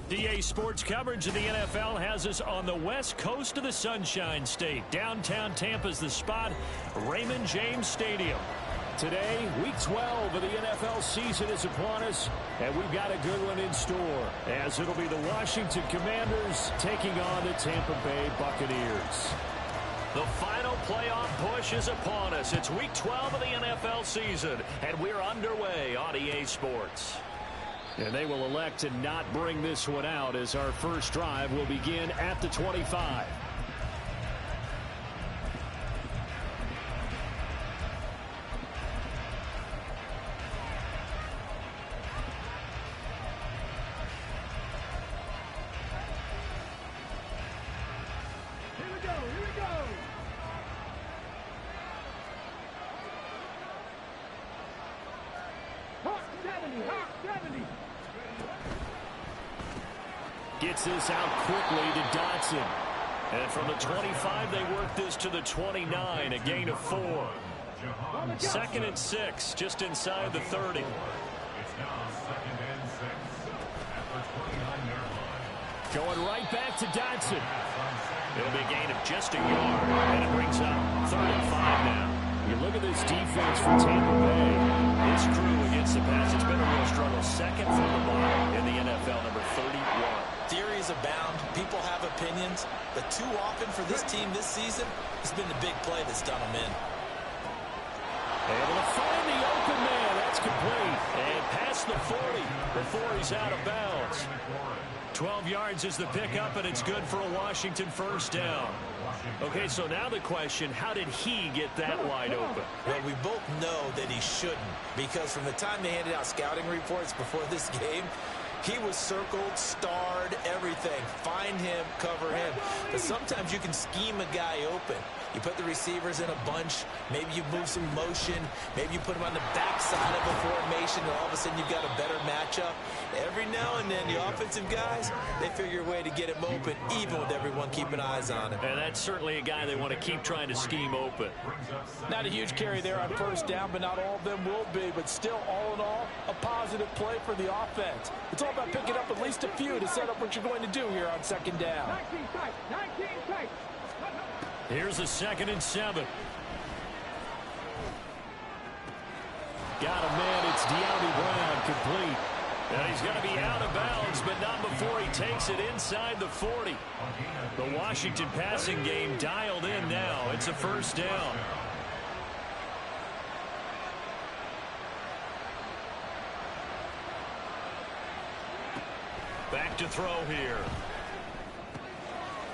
DA Sports coverage of the NFL has us on the west coast of the Sunshine State. Downtown Tampa's the spot, Raymond James Stadium. Today, week 12 of the NFL season is upon us, and we've got a good one in store, as it'll be the Washington Commanders taking on the Tampa Bay Buccaneers. The final playoff push is upon us. It's week 12 of the NFL season, and we're underway on EA Sports. And they will elect to not bring this one out, as our first drive will begin at the 25. Gets this out quickly to Dotson. And from the 25, they work this to the 29, a gain of 4. 2nd and 6, just inside the 30. Going right back to Dotson. It'll be a gain of just a yard, and it brings up 3rd and 5 now. You look at this defense for Tampa Bay. This crew against the pass, it's been a real struggle. 2nd from the bottom in the NFL, number 31. Theories abound. People have opinions. But too often for this team this season, it's been the big play that's done them in. Able to find the open man. That's complete. And past the 40 before he's out of bounds. 12 yards is the pickup, and it's good for a Washington first down. Okay, so now the question, how did he get that wide open? Well, we both know that he shouldn't, because from the time they handed out scouting reports before this game, he was circled, starred, everything. Find him, cover him. But sometimes you can scheme a guy open. You put the receivers in a bunch. Maybe you move some motion. Maybe you put him on the backside of a formation, and all of a sudden you've got a better matchup. Every now and then, the offensive guys, they figure a way to get him open, even with everyone keeping eyes on him. And that's certainly a guy they want to keep trying to scheme open. Not a huge carry there on first down, but not all of them will be. But still, all in all, a positive play for the offense. It's all about picking up at least a few to set up what you're going to do here on 2nd down. Here's a 2nd and 7. Got a man. It's De'Ami Brown, complete. And he's going to be out of bounds, but not before he takes it inside the 40. The Washington passing game dialed in now. It's a first down. Back to throw here.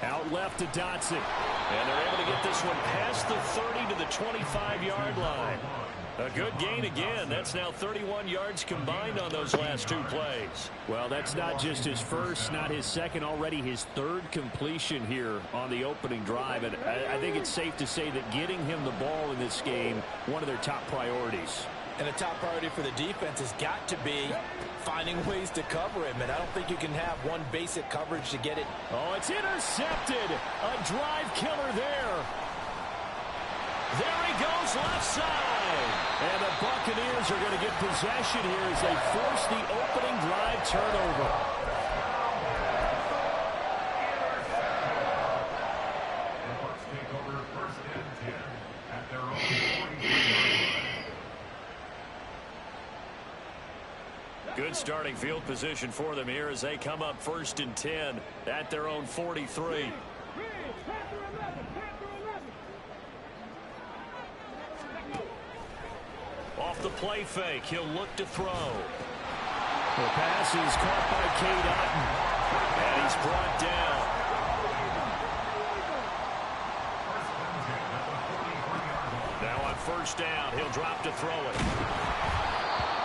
Out left to Dotson. And they're able to get this one past the 30 to the 25-yard line. A good gain again. That's now 31 yards combined on those last 2 plays. Well, that's not just his first, not his second, already his 3rd completion here on the opening drive. And I think it's safe to say that getting him the ball in this game, one of their top priorities. And a top priority for the defense has got to be finding ways to cover him. And I don't think you can have one basic coverage to get it. Oh, it's intercepted. A drive killer there. There he goes, left side. And the Buccaneers are going to get possession here as they force the opening drive turnover. Good starting field position for them here as they come up 1st and 10 at their own 43. Off the play fake, he'll look to throw. The pass is caught by Cade Otton, and he's brought down. Now on 1st down, he'll drop to throw it.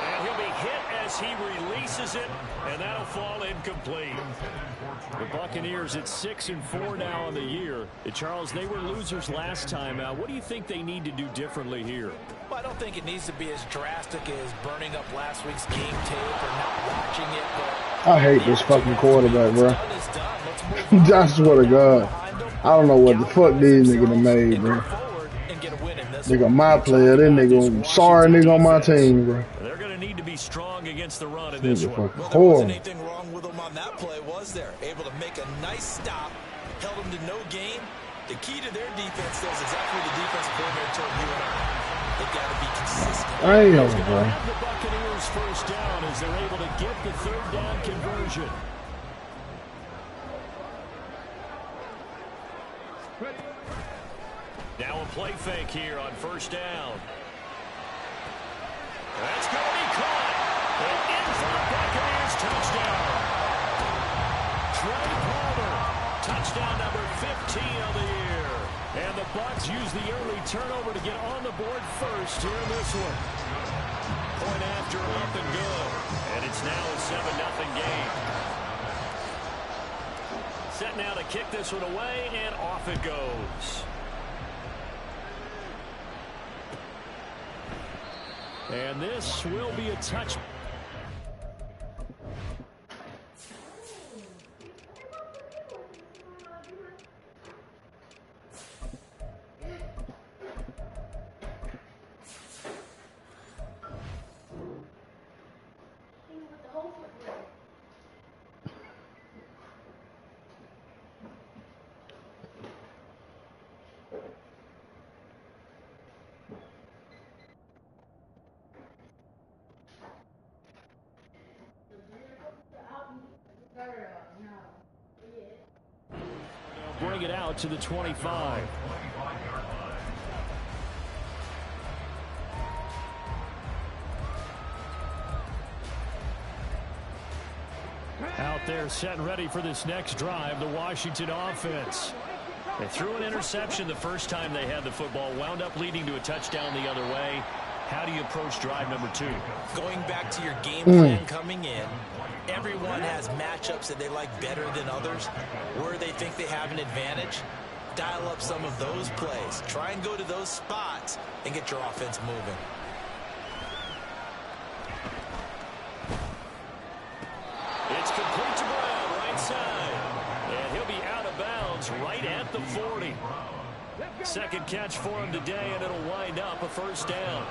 And he'll be hit as he releases it, and that'll fall incomplete. The Buccaneers at 6-4 now on the year. Charles, they were losers last time. What do you think they need to do differently here? Well, I don't think it needs to be as drastic as burning up last week's game tape or not watching it. But I hate this fucking quarterback, bro. I swear to God. I don't know what the fuck these niggas done made, bro. Nigga, my player, that nigga, sorry nigga on my team, bro. They're going to need to be strong against the run in this one. Well, there wasn't anything wrong with him on that play, was there? Able to make a nice stop, held him to no gain. The key to their defense, though, is exactly what the defensive coordinator told you and I. They've got to be consistent. Have the Buccaneers first down as they're able to get the third down conversion. Now a play fake here on first down. That's going to be caught. And in for the Buccaneers touchdown. Trey Palmer, touchdown number 15 of the year. And the Bucs use the early turnover to get on the board first here in this one. Point after up and good. And it's now a 7-0 game. Set now to kick this one away, and off it goes. And this will be a touch. Bring it out to the 25. Out there set and ready for this next drive, the Washington offense. They threw an interception the first time they had the football, wound up leading to a touchdown the other way. How do you approach drive number 2? Going back to your game plan coming in, everyone has matchups that they like better than others. Where they think they have an advantage, dial up some of those plays. Try and go to those spots and get your offense moving. It's complete to Brown, right side. And he'll be out of bounds right at the 40. Second catch for him today, and it'll wind up a first down.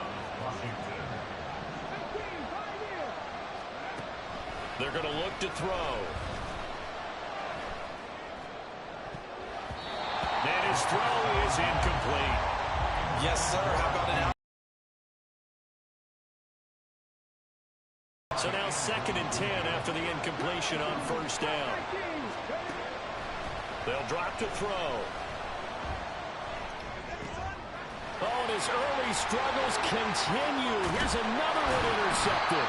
They're going to look to throw. And his throw is incomplete. Yes, sir. How about an out? So now 2nd and 10 after the incompletion on first down. They'll drop to throw. Oh, and his early struggles continue. Here's another one intercepted.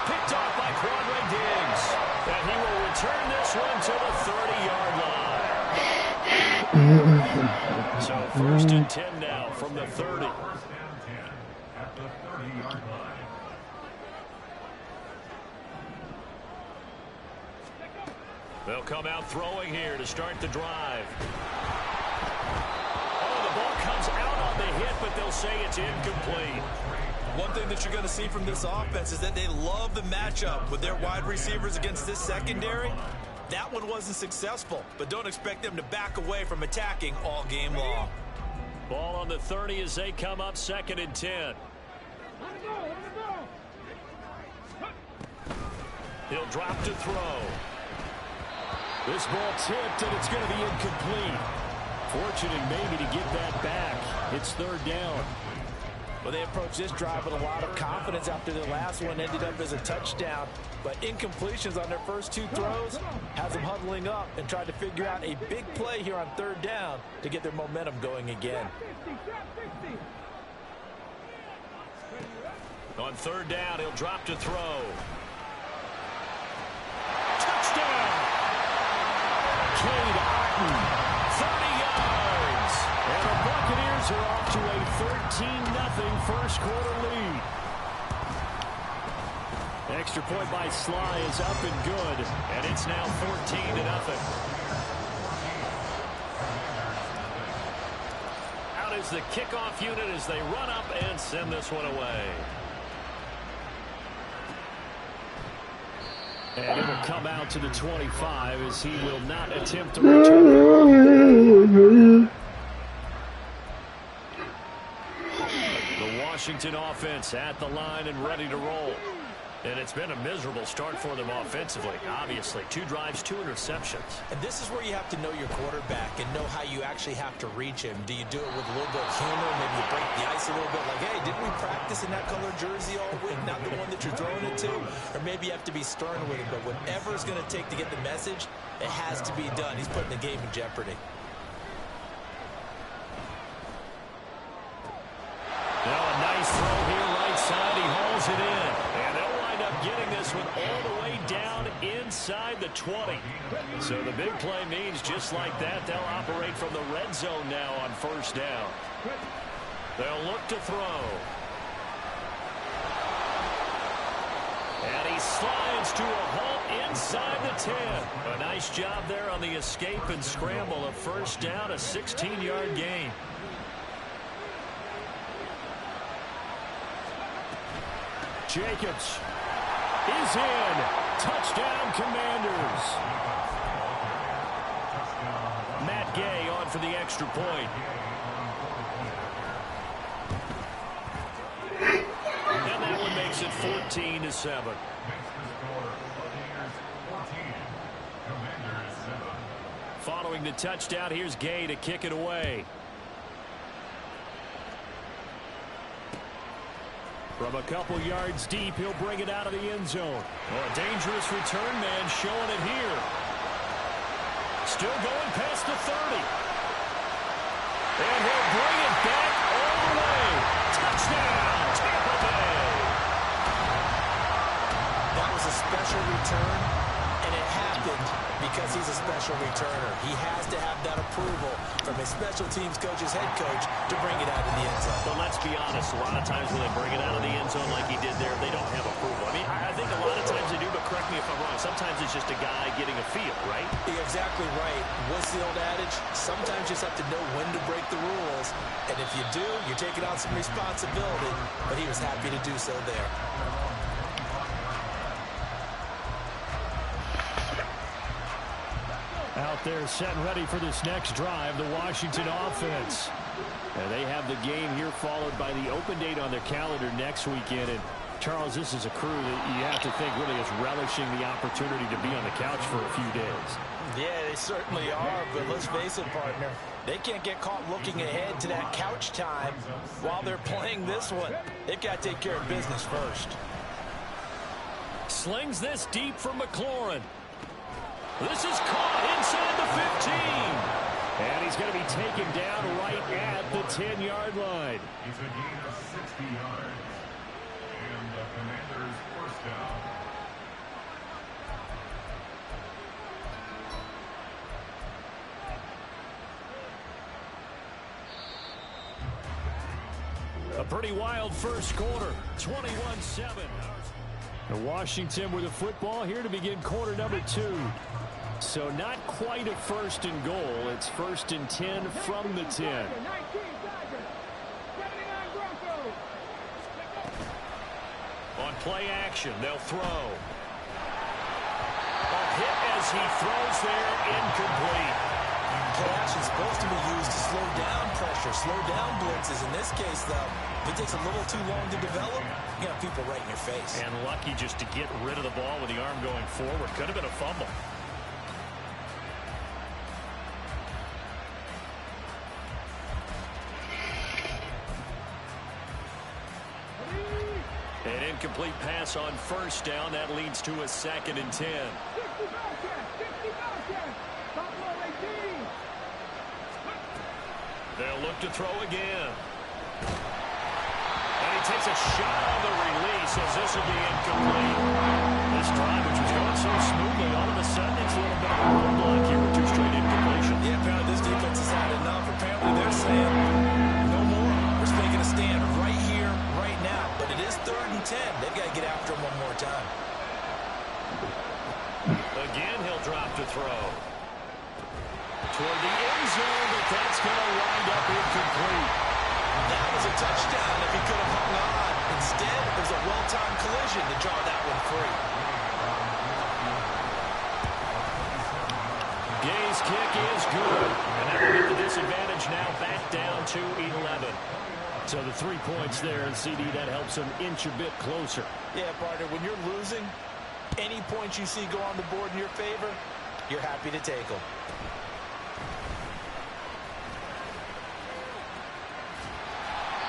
Picked off by Quandre Diggs. And he will return this one to the 30-yard line. So 1st and 10 now from the 30. They'll come out throwing here to start the drive. Oh, the ball comes out on the hit, but they'll say it's incomplete. One thing that you're going to see from this offense is that they love the matchup with their wide receivers against this secondary. That one wasn't successful, but don't expect them to back away from attacking all game long. Ball on the 30 as they come up 2nd and 10. He'll drop to throw. This ball tipped, and it's going to be incomplete. Fortunate maybe to get that back. It's 3rd down. Well, they approached this drive with a lot of confidence after their last one ended up as a touchdown. But incompletions on their first 2 throws has them huddling up and trying to figure out a big play here on 3rd down to get their momentum going again. On 3rd down, he'll drop to throw. Touchdown! Cade Otton, 30 yards. And the Buccaneers are off to a 13-0 first quarter lead. Extra point by Sly is up and good, and it's now 14-0. Out is the kickoff unit as they run up and send this one away. And it will come out to the 25 as he will not attempt to return. The Washington offense at the line and ready to roll. And it's been a miserable start for them offensively, obviously. 2 drives, 2 interceptions. And this is where you have to know your quarterback and know how you actually have to reach him. Do you do it with a little bit of humor? Maybe you break the ice a little bit like, hey, didn't we practice in that color jersey all week, not the one that you're throwing it to? Or maybe you have to be stern with him. But whatever it's going to take to get the message, it has to be done. He's putting the game in jeopardy. Now a nice throw here right side. He hauls it in. And they'll wind up getting this one all the way down inside the 20. So the big play means just like that, they'll operate from the red zone now on first down. They'll look to throw. And he slides to a halt inside the 10. A nice job there on the escape and scramble. A first down, a 16-yard gain. Jacobs is in. Touchdown, Commanders. Matt Gay on for the extra point. And that one makes it 14-7. Following the touchdown, here's Gay to kick it away. From a couple yards deep, he'll bring it out of the end zone. Oh, a dangerous return man showing it here. Still going past the 30. And he'll bring it back all the way. Touchdown, Tampa Bay. That was a special return, and it happened because he's a special returner. He has to have that approval from his special teams coach's head coach to bring it out of the end zone. But let's be honest, a lot of times when they bring it out of the end zone like he did there, they don't have approval. I mean, I think a lot of times they do, but correct me if I'm wrong. Sometimes it's just a guy getting a feel, right? You're exactly right. What's the old adage? Sometimes you just have to know when to break the rules. And if you do, you're taking on some responsibility. But he was happy to do so there. Out there set and ready for this next drive, the Washington offense. And they have the game here followed by the open date on their calendar next weekend. And Charles, this is a crew that you have to think really is relishing the opportunity to be on the couch for a few days. Yeah, they certainly are, but let's face it, partner. They can't get caught looking ahead to that couch time while they're playing this one. They've got to take care of business first. Slings this deep from McLaurin. This is caught inside the 15. And he's going to be taken down right at the 10-yard line. It's a gain of 60 yards. And the Commanders' first down. A pretty wild first quarter. 21-7. Washington with the football here to begin quarter number 2. So not quite a first and goal. It's 1st and 10 from the 10. On play action, they'll throw. A hit as he throws there, incomplete. Play action is supposed to be used to slow down pressure, slow down blitzes. In this case, though, if it takes a little too long to develop, you have people right in your face. And lucky just to get rid of the ball with the arm going forward. Could have been a fumble. An incomplete pass on first down. That leads to a 2nd and 10. They'll look to throw again. And he takes a shot on the release as this will be incomplete. This drive, which was going so smoothly, all of a sudden it's a little bit of a roadblock here with 2 straight incompletions. Yeah, apparently this defense has had enough. Apparently they're saying, no more. We're making a stand right here, right now. But it is 3rd and 10. They've got to get after him one more time. Again, he'll drop to throw. Toward the end zone, but that's going to wind up incomplete. That was a touchdown if he could have hung on. Instead, it was a well-timed collision to draw that one free. Gay's kick is good. And that will get the disadvantage now back down to 11. So the 3 points there, and CD, that helps them inch a bit closer. Yeah, partner, when you're losing, any points you see go on the board in your favor, you're happy to take them.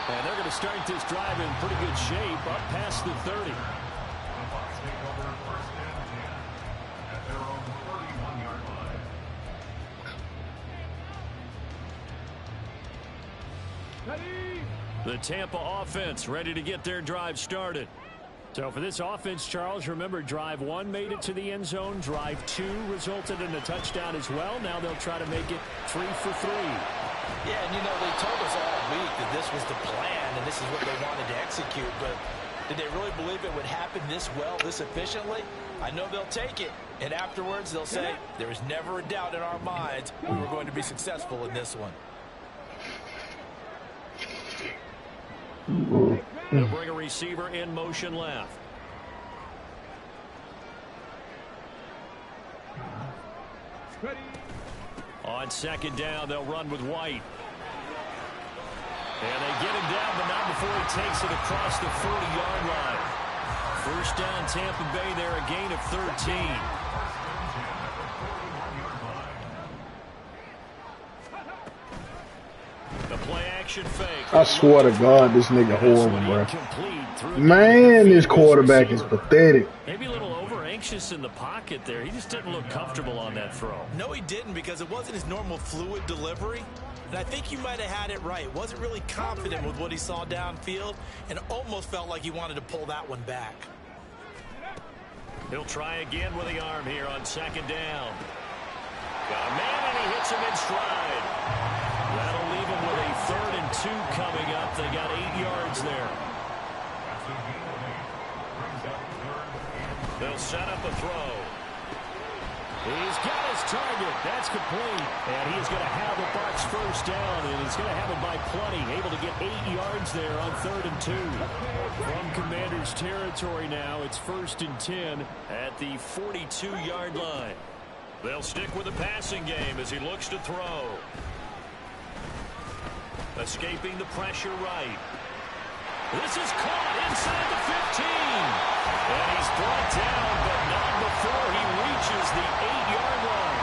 And they're going to start this drive in pretty good shape, up past the 30. The Bucs take over first and 10 at their own 31-yard line. The Tampa offense ready to get their drive started. So for this offense, Charles, remember drive 1 made it to the end zone. Drive 2 resulted in a touchdown as well. Now they'll try to make it 3 for 3. Yeah, and you know, they told us all week that this was the plan and this is what they wanted to execute, but did they really believe it would happen this well, this efficiently? I know they'll take it, and afterwards they'll say, there was never a doubt in our minds we were going to be successful in this one. They'll bring a receiver in motion left. On second down, they'll run with White. And they get him down, but not before he takes it across the 40-yard line. First down, Tampa Bay there, a gain of 13. The play-action fake. I swear to God, this nigga horrible, bro. Man, this quarterback is pathetic. Maybe a little over-anxious in the pocket there. He just didn't look comfortable on that throw. No, he didn't, because it wasn't his normal fluid delivery. And I think you might have had it right. Wasn't really confident with what he saw downfield and almost felt like he wanted to pull that one back. He'll try again with the arm here on second down. Got a man, and he hits him in stride. That'll leave him with a 3rd and 2 coming up. They got 8 yards there. They'll set up a throw. He's got his target. That's complete. And he's going to have the Bucs first down, and he's going to have it by plenty. Able to get 8 yards there on 3rd and 2. From Commanders territory now, it's 1st and 10 at the 42-yard line. They'll stick with the passing game as he looks to throw. Escaping the pressure right. This is caught inside the 15. And he's brought down, but not before he reaches the 8-yard line.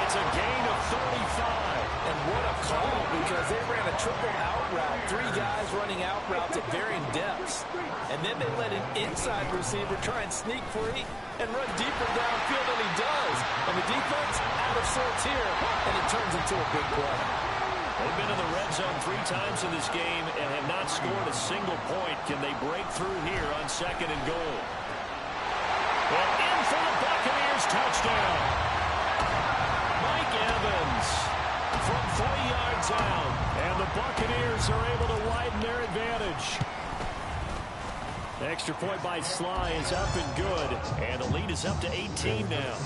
It's a gain of 35. And what a call, because they ran a triple out route. 3 guys running out routes at varying depths. And then they let an inside receiver try and sneak free and run deeper downfield than he does. And the defense out of sorts here, and it turns into a big play. They've been in the red zone 3 times in this game and have not scored a single point. Can they break through here on 2nd and goal? And in for the Buccaneers touchdown. Mike Evans from 40 yards out. And the Buccaneers are able to widen their advantage. Extra point by Sly is up and good. And the lead is up to 18 now.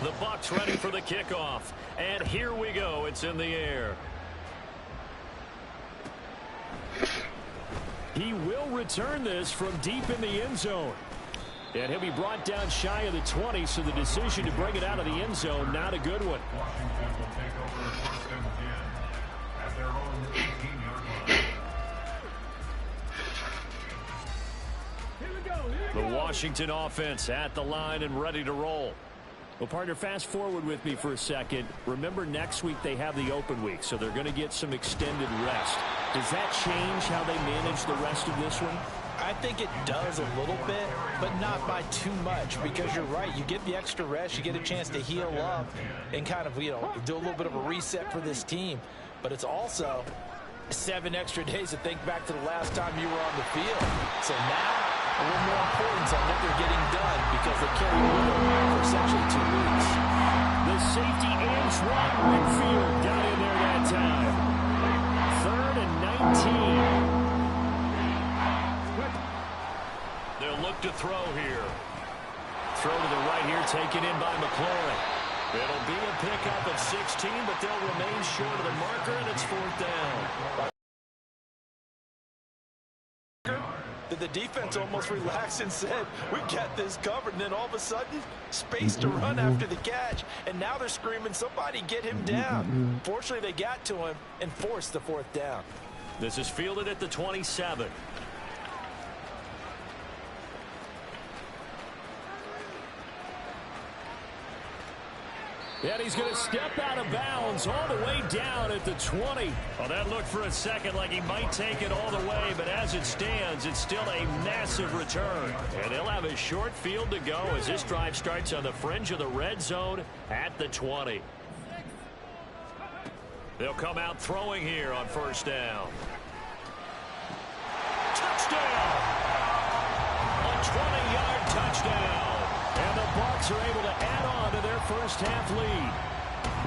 The Bucs ready for the kickoff. And here we go. It's in the air. He will return this from deep in the end zone. And he'll be brought down shy of the 20, so the decision to bring it out of the end zone, not a good one. Washington will take over first and 10 at their own 18-yard line. The Washington offense at the line and ready to roll. Well, partner, fast forward with me for a second. Remember, next week they have the open week, so they're going to get some extended rest. Does that change how they manage the rest of this one? I think it does a little bit, but not by too much, because you're right. You get the extra rest, you get a chance to heal up and kind of, you know, do a little bit of a reset for this team. But it's also 7 extra days to think back to the last time you were on the field. So now, a little more importance on what they're getting done, because they carry over for essentially 2 weeks. The safety Antoine Winfield got in there that time. 3rd and 19. They'll look to throw here. Throw to the right here, taken in by McLaurin. It'll be a pickup of 16, but they'll remain short of the marker, and it's 4th down. The the defense almost relaxed and said, we've got this covered. And then all of a sudden, space to run after the catch. And now they're screaming, somebody get him down. Fortunately, they got to him and forced the 4th down. This is fielded at the 27. And he's going to step out of bounds all the way down at the 20. Well, that looked for a second like he might take it all the way, but as it stands, it's still a massive return. And they'll have a short field to go as this drive starts on the fringe of the red zone at the 20. They'll come out throwing here on 1st down. Touchdown! A 20-yard touchdown. And the Bucs are able to add on to their first half lead.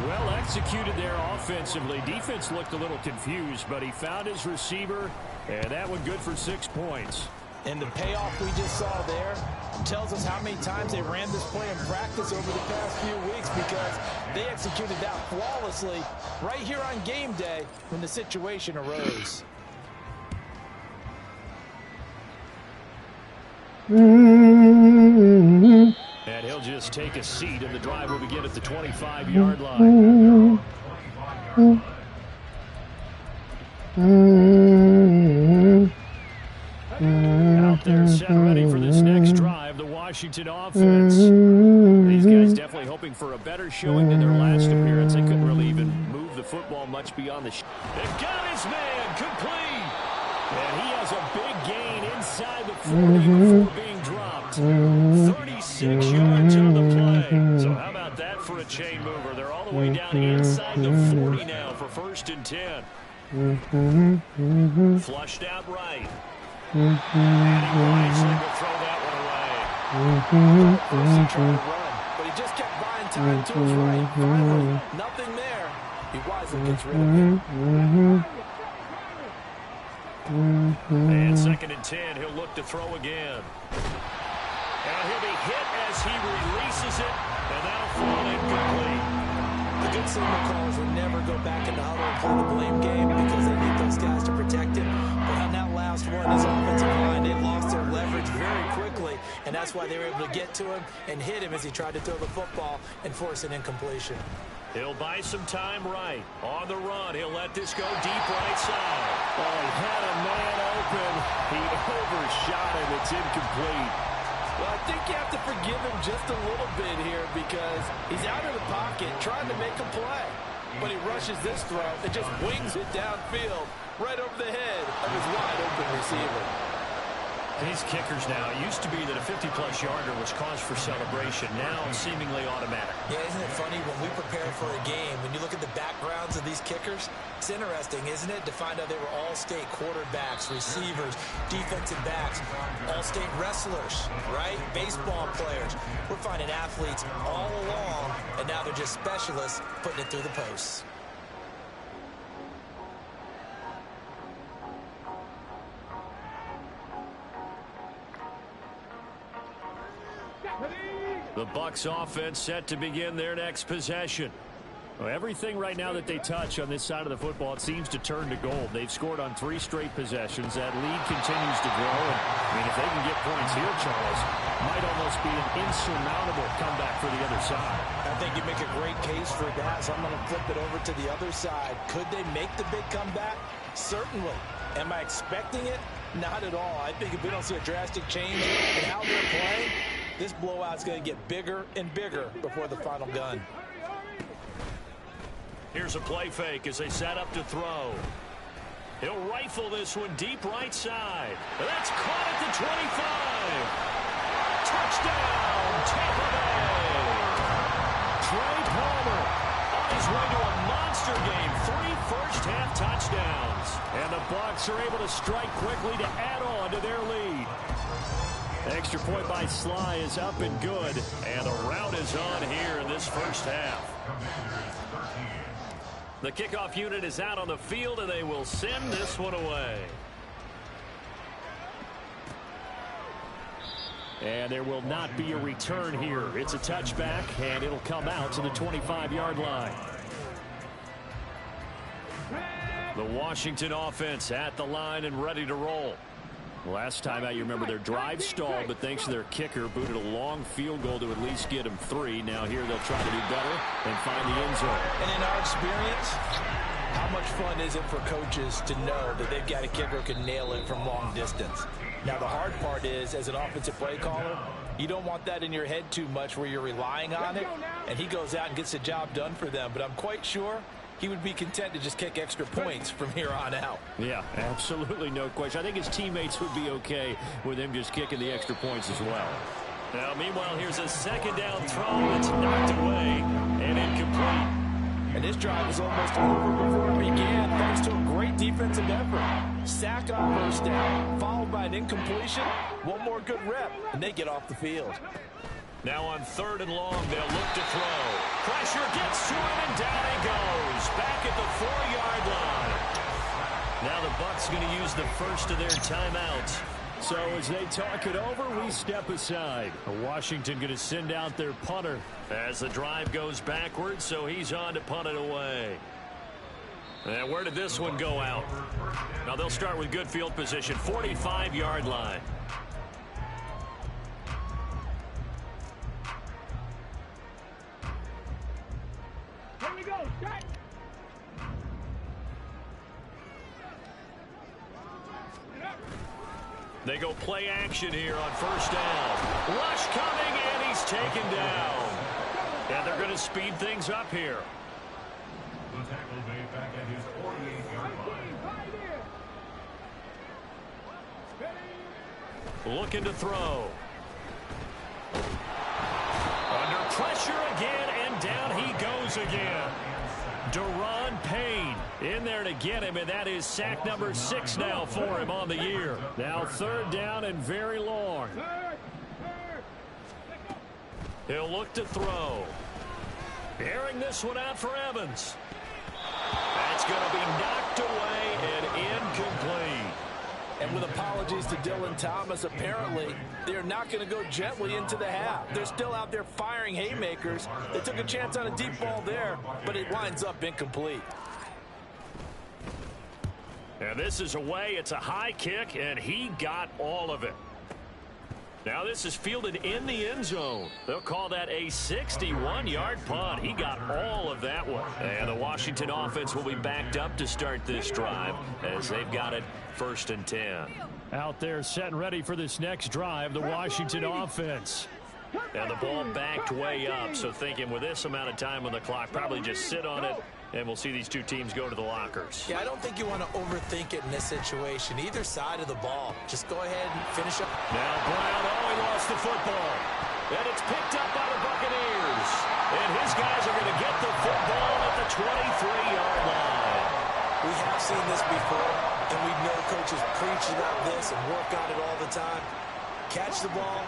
Well executed there offensively. Defense looked a little confused, but he found his receiver, and that one good for 6 points. And the payoff we just saw there tells us how many times they ran this play in practice over the past few weeks, because they executed that flawlessly right here on game day when the situation arose. And he'll just take a seat, and the drive will begin at the 25-yard line. Out there set ready for this next drive, the Washington offense. These guys definitely hoping for a better showing than their last appearance. They couldn't really even move the football much beyond the They got his man complete. And he has a big gain inside the 40 before being dropped. 36 yards on the play. So how about that for a chain mover? They're all the way down inside the 40 now for 1st and 10. Flushed out right. And he wisely will throw that one away. First he tried to run, but he just kept buying time to his right. Finally, nothing there. He wisely gets rid of it. And 2nd and 10, he'll look to throw again. And he'll be hit as he releases it, and that'll fall incomplete. The good signal callers will never go back in the huddle and play the blame game because they need those guys to protect him. But on that last one, his offensive line, they lost their leverage very quickly, and that's why they were able to get to him and hit him as he tried to throw the football and force an incompletion. He'll buy some time right. On the run, he'll let this go deep right side. Oh, he had a man open. He overshot him. It's incomplete. Well, I think you have to forgive him just a little bit here, because he's out of the pocket trying to make a play. But he rushes this throw and just wings it downfield right over the head of his wide-open receiver. These kickers now, it used to be that a 50-plus yarder was cause for celebration. Now seemingly automatic. Yeah, isn't it funny when we prepare for a game, when you look at the backgrounds of these kickers, it's interesting, isn't it, to find out they were all-state quarterbacks, receivers, defensive backs, all-state wrestlers, right? Baseball players. We're finding athletes all along, and now they're just specialists putting it through the posts. The Bucs offense set to begin their next possession. Well, everything right now that they touch on this side of the football, it seems to turn to gold. They've scored on 3 straight possessions. That lead continues to grow. And, I mean, if they can get points here, Charles, might almost be an insurmountable comeback for the other side. I think you make a great case for that, so I'm going to flip it over to the other side. Could they make the big comeback? Certainly. Am I expecting it? Not at all. I think if we don't see a drastic change in how they're playing, this blowout's going to get bigger and bigger before the final gun. Here's a play fake as they set up to throw. He'll rifle this one deep right side. That's caught at the 25. Touchdown, Tampa Bay. Trey Palmer on his way to a monster game. 3 first-half touchdowns. And the Bucs are able to strike quickly to add on to their lead. Extra point by Sly is up and good. And the rout is on here in this first half. The kickoff unit is out on the field, and they will send this one away. And there will not be a return here. It's a touchback, and it'll come out to the 25-yard line. The Washington offense at the line and ready to roll. Last time out, you remember their drive stalled, but thanks to their kicker, booted a long field goal to at least get them 3. Now here they'll try to do better and find the end zone. And in our experience, how much fun is it for coaches to know that they've got a kicker who can nail it from long distance? Now, the hard part is, as an offensive play caller, you don't want that in your head too much where you're relying on it, and he goes out and gets the job done for them. But I'm quite sure he would be content to just kick extra points from here on out. Yeah, absolutely no question. I think his teammates would be okay with him just kicking the extra points as well. Now, meanwhile, here's a second down throw that's knocked away and incomplete. And this drive is almost over before it began, thanks to a great defensive effort. Sack on first down, followed by an incompletion. One more good rep, and they get off the field. Now on 3rd and long, they'll look to throw. Pressure gets to him, and down he goes. Back at the 4-yard line. Now the Bucs going to use the first of their timeouts. So as they talk it over, we step aside. Washington going to send out their punter as the drive goes backwards, so he's on to punt it away. And where did this one go out? Now they'll start with good field position, 45-yard line. Here we go, set. They go play action here on first down. Rush coming, and he's taken down. And they're going to speed things up here. The tackle made back at his 48-yard line. Looking to throw. Under pressure again, and down he goes again. Deron Payne in there to get him, and that is sack number 6 now for him on the year. Now 3rd down and very long. He'll look to throw. Airing this one out for Evans. That's going to be knocked away and incomplete. And with apologies to Dylan Thomas, apparently they're not going to go gently into the half. They're still out there firing haymakers. They took a chance on a deep ball there, but it winds up incomplete. And this is away. It's a high kick, and he got all of it. Now this is fielded in the end zone. They'll call that a 61-yard punt. He got all of that one. And the Washington offense will be backed up to start this drive as they've got it 1st and 10. Out there set and ready for this next drive, the Washington offense. And the ball backed way up, so thinking with this amount of time on the clock, probably just sit on it, and we'll see these two teams go to the lockers. Yeah, I don't think you want to overthink it in this situation. Either side of the ball. Just go ahead and finish up. Now Brown, he lost the football. And it's picked up by the Buccaneers. And his guys are going to get the football at the 23-yard line. We have seen this before, and we know coaches preach about this and work on it all the time. Catch the ball.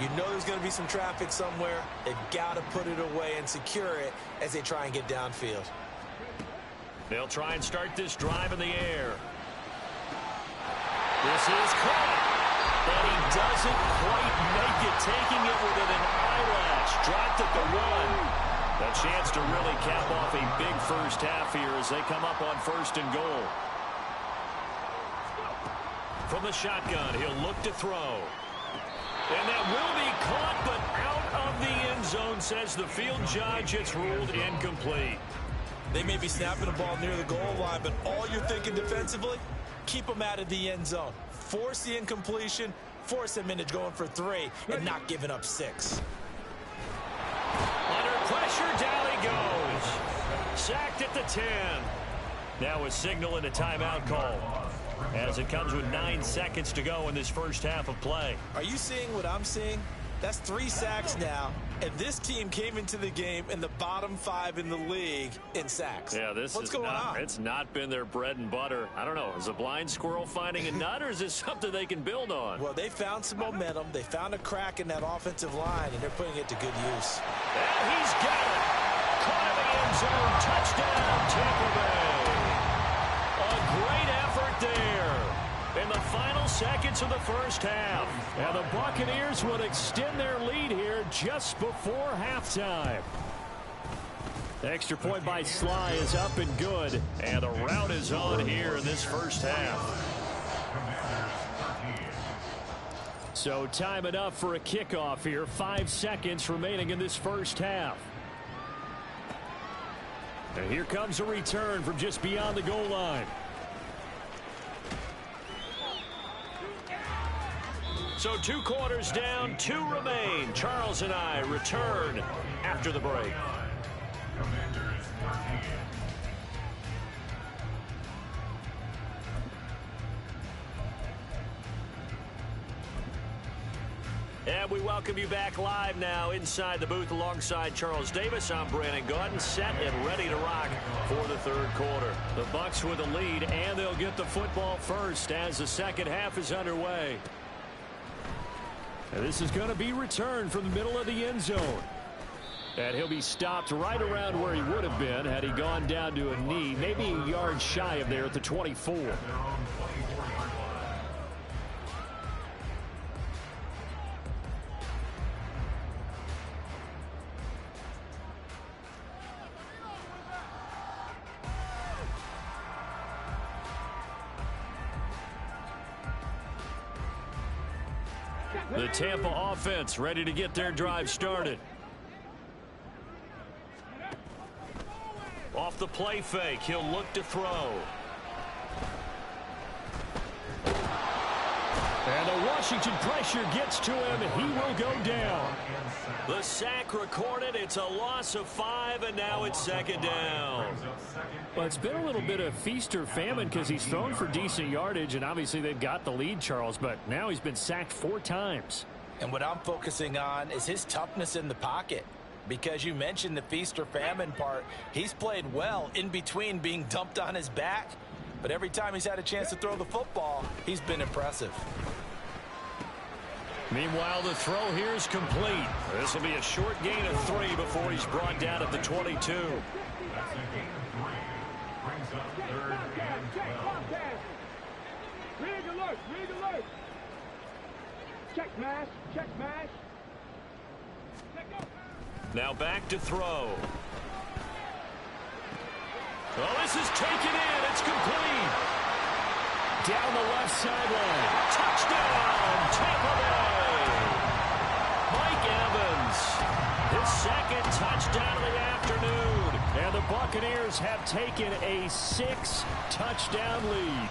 You know there's going to be some traffic somewhere. They've got to put it away and secure it as they try and get downfield. They'll try and start this drive in the air. This is caught. And he doesn't quite make it, taking it within an eyelash. Dropped at the 1. A chance to really cap off a big first half here as they come up on 1st and goal. From the shotgun, he'll look to throw. And that will be caught, but out of the end zone, says the field judge. It's ruled incomplete. They may be snapping the ball near the goal line, but all you're thinking defensively, keep them out of the end zone. Force the incompletion, force them into going for 3, and not giving up 6. Under pressure, down he goes. Sacked at the 10. Now a signal and a timeout call, as it comes with 9 seconds to go in this first half of play. Are you seeing what I'm seeing? That's 3 sacks now, and this team came into the game in the bottom 5 in the league in sacks. Yeah, what's going on? It's not been their bread and butter. I don't know. Is a blind squirrel finding a nut, or is this something they can build on? Well, they found some momentum. They found a crack in that offensive line, and they're putting it to good use. And he's got it. Caught in the end zone. Touchdown, Tampa Bay. A great effort there in the final seconds of the first half. And the Buccaneers would extend their lead here just before halftime. The extra point by Sly is up and good. And the route is on here in this first half. So time enough for a kickoff here. 5 seconds remaining in this first half. And here comes a return from just beyond the goal line. So 2 quarters down, 2 remain. Charles and I return after the break. And we welcome you back live now inside the booth alongside Charles Davis. I'm Brandon Gaudin, set and ready to rock for the third quarter. The Bucs with a lead, and they'll get the football first as the second half is underway. And this is going to be returned from the middle of the end zone. And he'll be stopped right around where he would have been had he gone down to a knee, maybe a yard shy of there at the 24. The Tampa offense ready to get their drive started. Off the play fake, he'll look to throw. And the Washington pressure gets to him. He will go down. The sack recorded. It's a loss of 5, and now it's second down. Well, it's been a little bit of feast or famine because he's thrown for decent yardage, and obviously they've got the lead, Charles, but now he's been sacked 4 times. And what I'm focusing on is his toughness in the pocket. Because you mentioned the feast or famine part, he's played well in between being dumped on his back. But every time he's had a chance to throw the football, he's been impressive. Meanwhile, the throw here is complete. This will be a short gain of 3 before he's brought down at the 22. That's a gain of 3. Brings up 3rd and 12. Rig alert, rig alert. Check mash, check mash. Now back to throw. Oh, this is taken in. It's complete. Down the left sideline. Touchdown, Tampa Bay. Mike Evans, his second touchdown of the afternoon. And the Buccaneers have taken a 6-touchdown lead.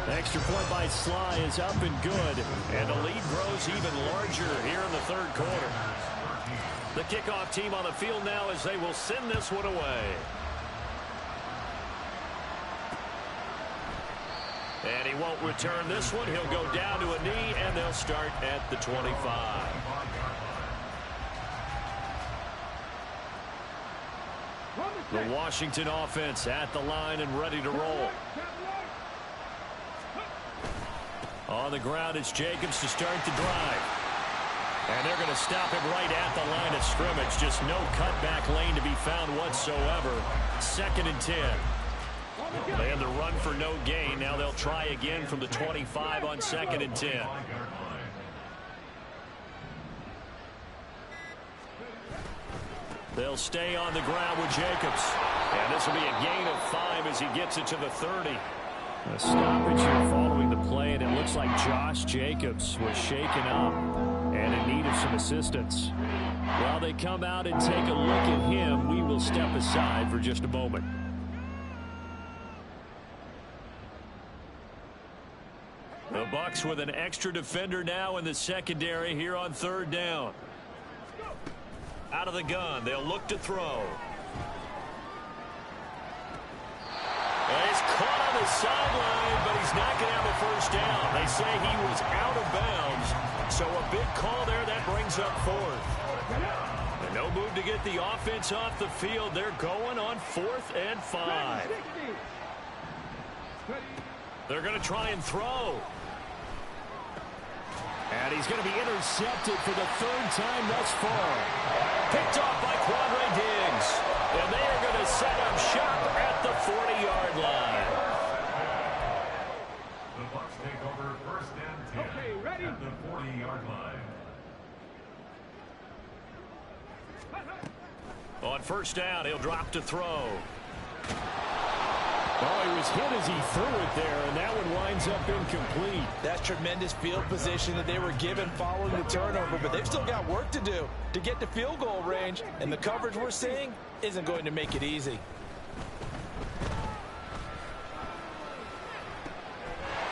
Extra point by Sly is up and good. And the lead grows even larger here in the third quarter. The kickoff team on the field now as they will send this one away. And he won't return this one. He'll go down to a knee, and they'll start at the 25. The Washington offense at the line and ready to roll. On the ground, it's Jacobs to start the drive. And they're going to stop him right at the line of scrimmage. Just no cutback lane to be found whatsoever. 2nd and 10. They had the run for no gain. Now they'll try again from the 25 on 2nd and 10. They'll stay on the ground with Jacobs. And this will be a gain of 5 as he gets it to the 30. A stoppage here following the play, and it looks like Josh Jacobs was shaken up and in need of some assistance. While they come out and take a look at him, we will step aside for just a moment. The Bucs with an extra defender now in the secondary here on 3rd down. Out of the gun, they'll look to throw. And he's caught on the sideline, but he's not going to have a first down. They say he was out of bounds, so a big call there that brings up 4th. And no move to get the offense off the field. They're going on 4th and 5. They're going to try and throw. And he's going to be intercepted for the 3rd time thus far. Picked off by Quandre Diggs. And they are going to set up shop at the 40-yard line. The Bucs take over 1st and 10 at the 40-yard line. On 1st down, he'll drop to throw. Oh, he was hit as he threw it there, and that one winds up incomplete. That's tremendous field position that they were given following the turnover, but they've still got work to do to get to field goal range, and the coverage we're seeing isn't going to make it easy.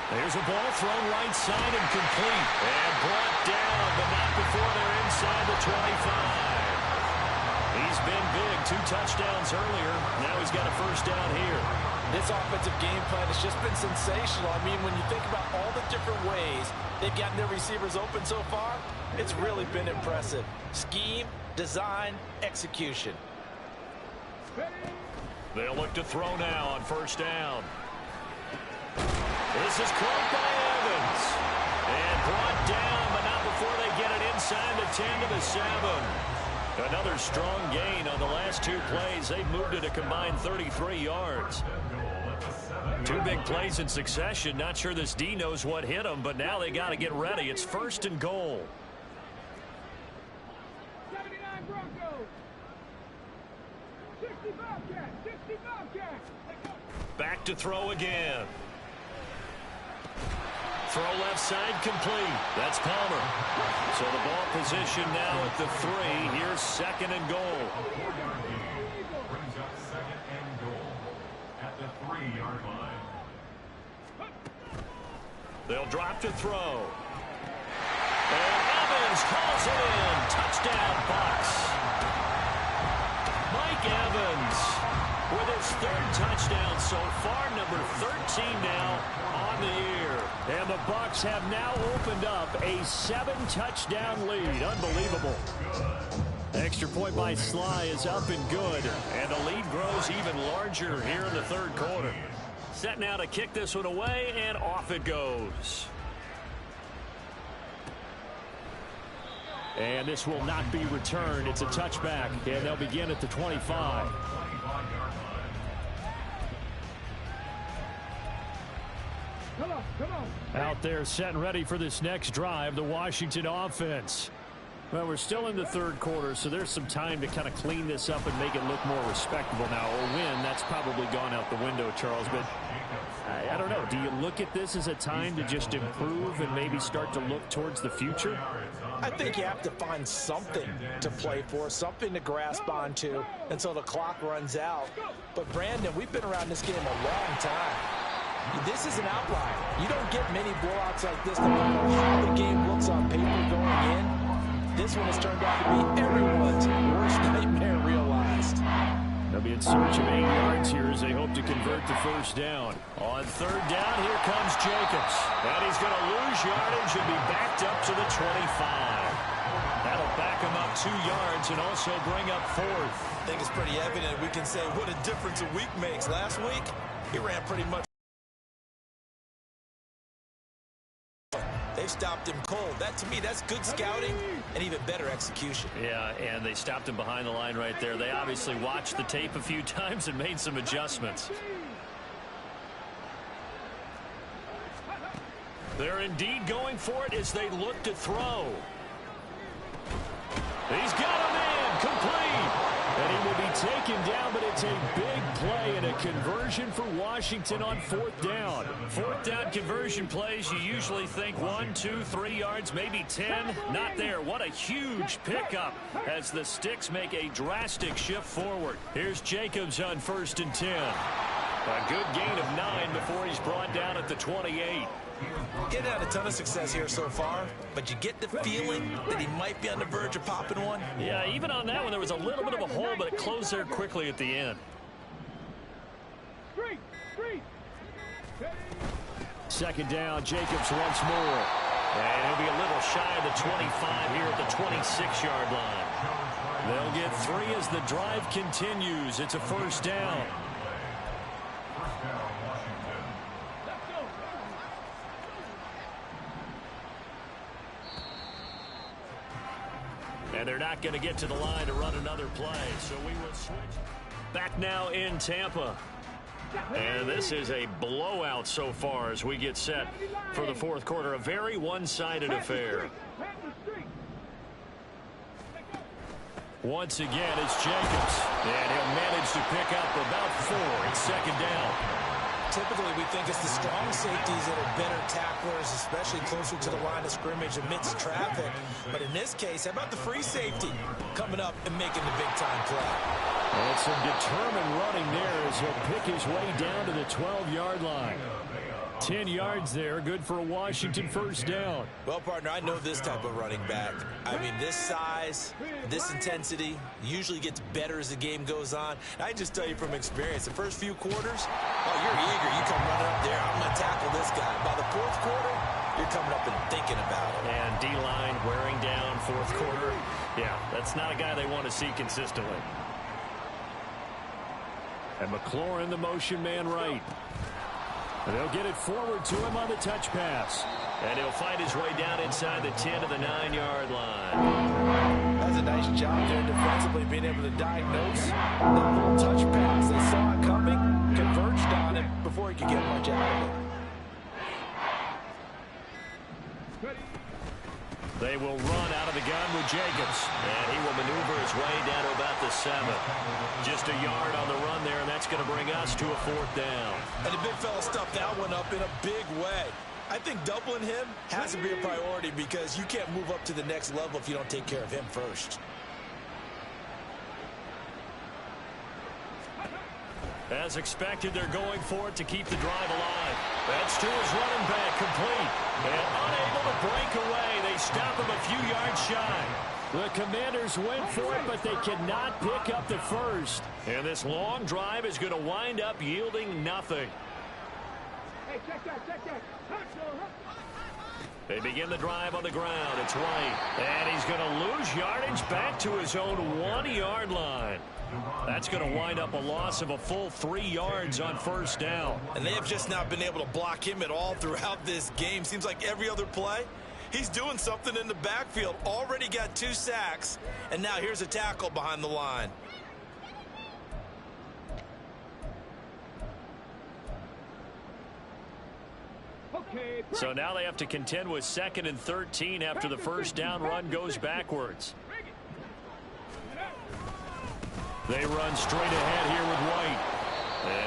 There's a ball thrown right side and complete. And brought down, but not before they're inside the 25. He's been big. 2 touchdowns earlier. Now he's got a first down here. This offensive game plan has just been sensational. I mean, when you think about all the different ways they've gotten their receivers open so far, it's really been impressive. Scheme, design, execution. They'll look to throw now on first down. This is caught by Evans. And brought down, but not before they get it inside the 10 to the 7. Another strong gain on the last 2 plays. They've moved it a combined 33 yards. 2 big plays in succession. Not sure this D knows what hit them, but now they got to get ready. It's first and goal. 79 Broncos. 60 Bobcats. 60 Bobcats. Back to throw again. Throw left side complete. That's Palmer. So the ball position now at the 3. Here's second and goal. Brings up second and goal at the 3-yard line. They'll drop to throw. And Evans calls it in. Touchdown, Bucs. Mike Evans with his 3rd touchdown so far, number 13 now on the year. And the Bucs have now opened up a 7-touchdown lead. Unbelievable. Extra point by Sly is up and good. And the lead grows even larger here in the 3rd quarter. Set now to kick this one away, and off it goes. And this will not be returned. It's a touchback, and they'll begin at the 25. Come on. Out there set and ready for this next drive, the Washington offense. Well, we're still in the 3rd quarter, so there's some time to kind of clean this up and make it look more respectable now. Or win, that's probably gone out the window, Charles. But I don't know. Do you look at this as a time to just improve and maybe start to look towards the future? I think you have to find something to play for, something to grasp onto until the clock runs out. But, Brandon, we've been around this game a long time. This is an outlier. You don't get many blowouts like this no matter how the game looks on paper going in. This one has turned out to be everyone's worst nightmare realized. They'll be in search of 8 yards here as they hope to convert the first down. On 3rd down, here comes Jacobs. And he's going to lose yardage and be backed up to the 25. That'll back him up 2 yards and also bring up 4th. I think it's pretty evident we can say what a difference a week makes. Last week, he ran pretty much. They stopped him cold. That, to me, that's good scouting and even better execution. Yeah, and they stopped him behind the line right there. They obviously watched the tape a few times and made some adjustments. They're indeed going for it as they look to throw. He's got him in, complete. And he will be taken down, but it's a big play and a conversion for Washington on 4th down. 4th down conversion plays, you usually think 1, 2, 3 yards, maybe 10. Not there. What a huge pickup as the Sticks make a drastic shift forward. Here's Jacobs on 1st and 10. A good gain of 9 before he's brought down at the 28. Getting out a ton of success here so far, but you get the feeling that he might be on the verge of popping one. Yeah, even on that one, there was a little bit of a hole, but it closed there quickly at the end. Street. 2nd down, Jacobs once more. And he'll be a little shy of the 25 here at the 26-yard line. They'll get 3 as the drive continues. It's a 1st down. And they're not going to get to the line to run another play, so we will switch. Back now in Tampa. And this is a blowout so far as we get set for the 4th quarter. A very one-sided affair. Once again, it's Jacobs. And he'll manage to pick up about 4. It's second down. Typically, we think it's the strong safeties that are better tacklers, especially closer to the line of scrimmage amidst traffic. But in this case, how about the free safety coming up and making the big-time play? And some determined running there as he'll pick his way down to the 12-yard line. 10 yards there, good for a Washington first down. Well, partner, I know this type of running back. I mean, this size, this intensity usually gets better as the game goes on. I just tell you from experience, the first few quarters, oh, you're eager. You come running up there, I'm going to tackle this guy. By the fourth quarter, you're coming up and thinking about it. And D-line wearing down fourth quarter. Yeah, that's not a guy they want to see consistently. And McLaurin, the motion man right. And they'll get it forward to him on the touch pass. And he'll find his way down inside the 10 to the 9-yard line. That's a nice job there defensively, being able to diagnose that little touch pass. They saw it coming, converged on it before he could get much out of it. They will run out of the gun with Jacobs. And he will maneuver his way down to about the 7. Just a yard on the run there, and that's going to bring us to a 4th down. And the big fella stuffed that one up in a big way. I think doubling him has to be a priority because you can't move up to the next level if you don't take care of him first. As expected, they're going for it to keep the drive alive. That's to his running back, complete. And unable to break away. They stop him a few yards shy. The Commanders went for it, but they cannot pick up the first. And this long drive is going to wind up yielding nothing. Hey, check that. They begin the drive on the ground. It's White. And he's going to lose yardage back to his own 1-yard line. That's going to wind up a loss of a full 3 yards on first down. And they have just not been able to block him at all throughout this game. Seems like every other play, he's doing something in the backfield. Already got 2 sacks, and now here's a tackle behind the line. So now they have to contend with 2nd and 13 after the first down run goes backwards. They run straight ahead here with White.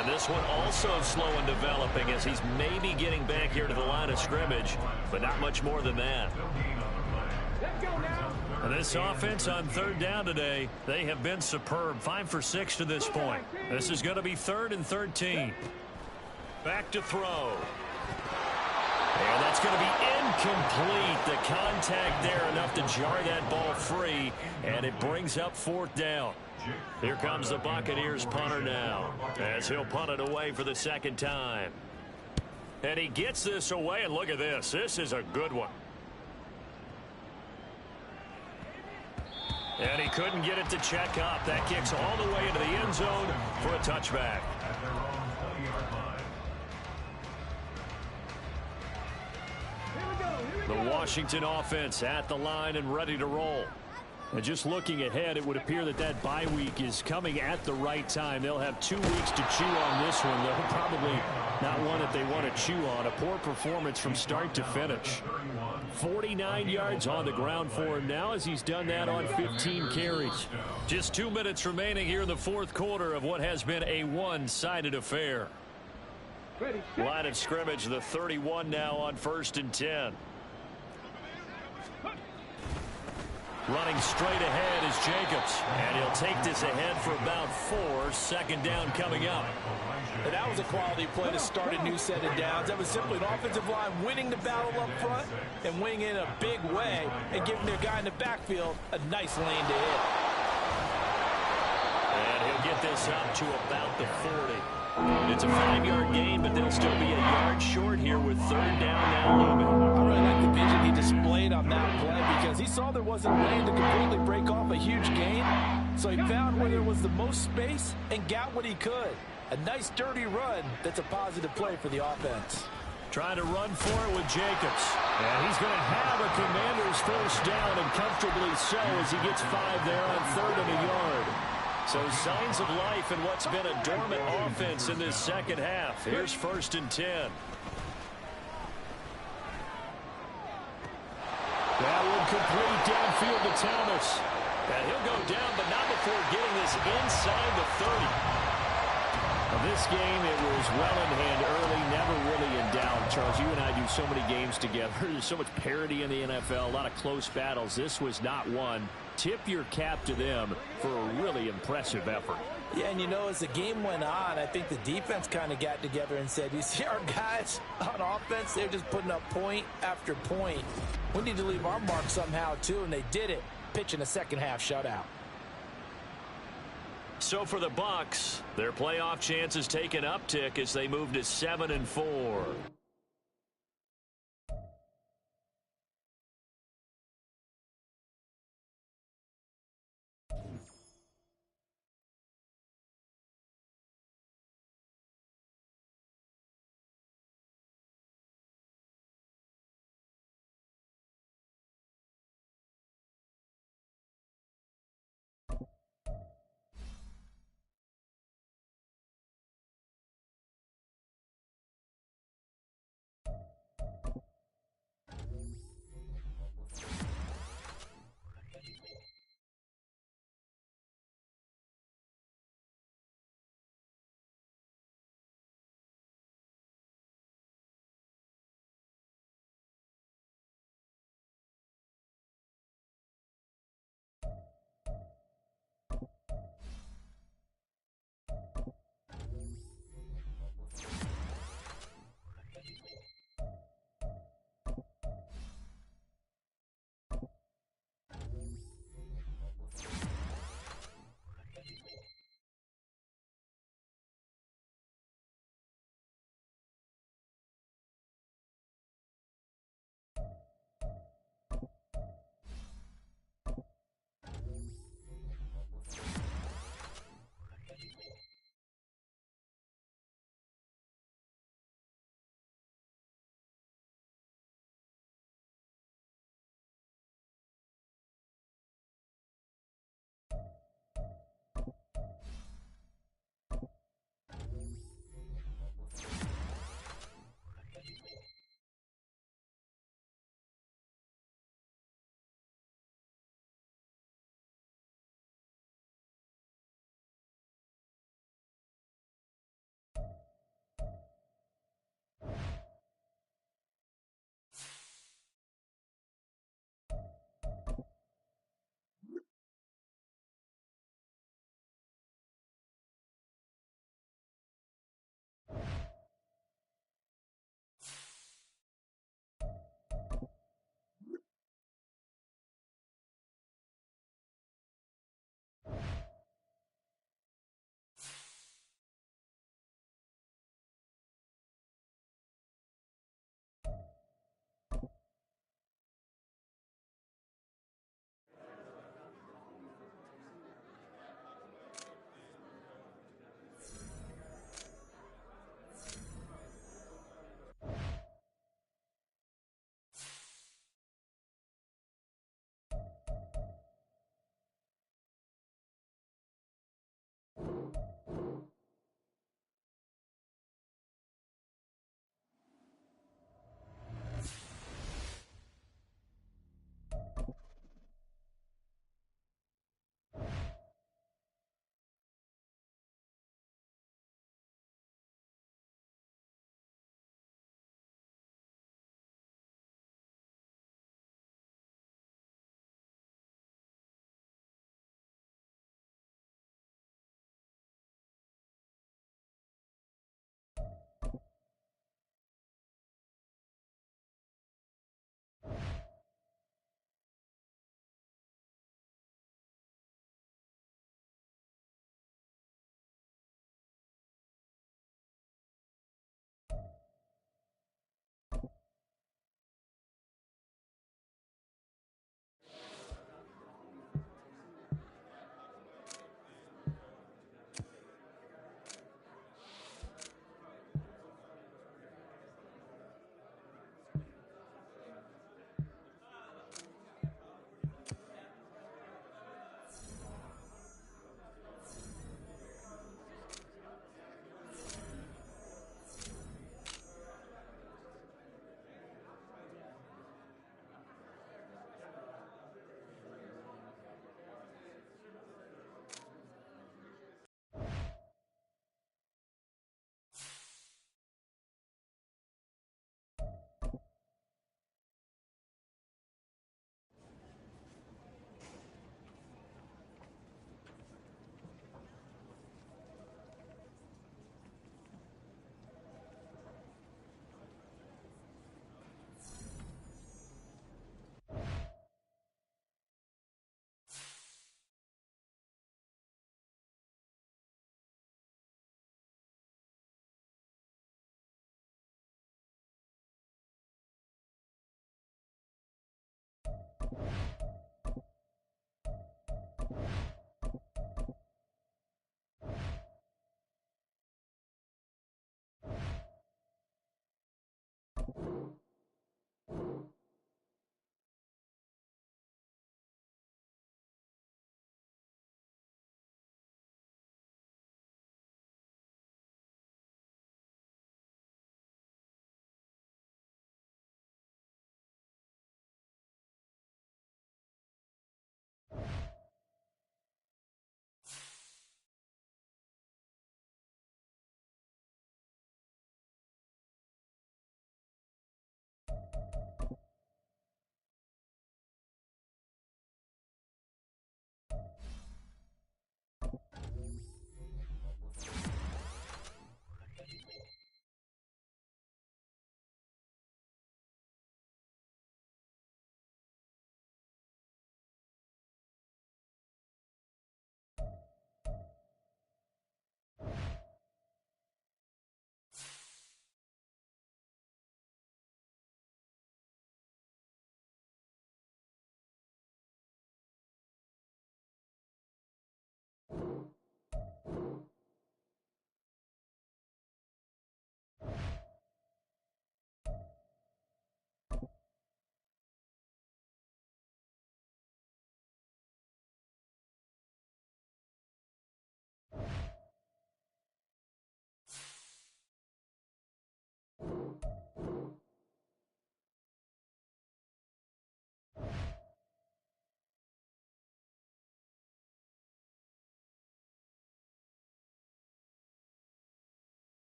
And this one also slow in developing as he's maybe getting back here to the line of scrimmage, but not much more than that. And this offense on 3rd down today, they have been superb. 5 for 6 to this point. This is going to be 3rd and 13. Back to throw. And that's going to be incomplete. The contact there enough to jar that ball free, and it brings up 4th down. Here comes the Buccaneers punter now as he'll punt it away for the 2nd time. And he gets this away, and look at this. This is a good one. And he couldn't get it to check up. That kicks all the way into the end zone for a touchback. The Washington offense at the line and ready to roll. And just looking ahead, it would appear that bye week is coming at the right time. They'll have 2 weeks to chew on this one. They'll probably not one that they want to chew on. A poor performance from start to finish. 49 yards on the ground for him now as he's done that on 15 carries. Just 2 minutes remaining here in the 4th quarter of what has been a one-sided affair. Line of scrimmage, the 31 now on 1st and 10. Running straight ahead is Jacobs, and he'll take this ahead for about 4. 2nd down coming up. And that was a quality play to start a new set of downs. That was simply an offensive line winning the battle up front and winning in a big way and giving their guy in the backfield a nice lane to hit. And he'll get this up to about the 40. It's a 5-yard gain, but they'll still be a yard short here with 3rd down now looming. I really like the vision he displayed on that play because he saw there wasn't a lane to completely break off a huge gain. So he found where there was the most space and got what he could. A nice dirty run that's a positive play for the offense. Trying to run for it with Jacobs. And he's going to have a Commander's first down, and comfortably so as he gets 5 there on 3rd and a yard. So signs of life in what's been a dormant offense in this 2nd half. Here's 1st and 10. That one complete downfield to Thomas. And he'll go down, but not before getting this inside the 30. This game, it was well in hand early, never really in doubt. Charles, you and I do so many games together. There's so much parity in the NFL, a lot of close battles. This was not one. Tip your cap to them for a really impressive effort. Yeah, and you know, as the game went on, I think the defense kind of got together and said, you see our guys on offense, they're just putting up point after point. We need to leave our mark somehow, too, and they did it, pitching a second-half shutout. So for the Bucs, their playoff chances take an uptick as they move to 7-4.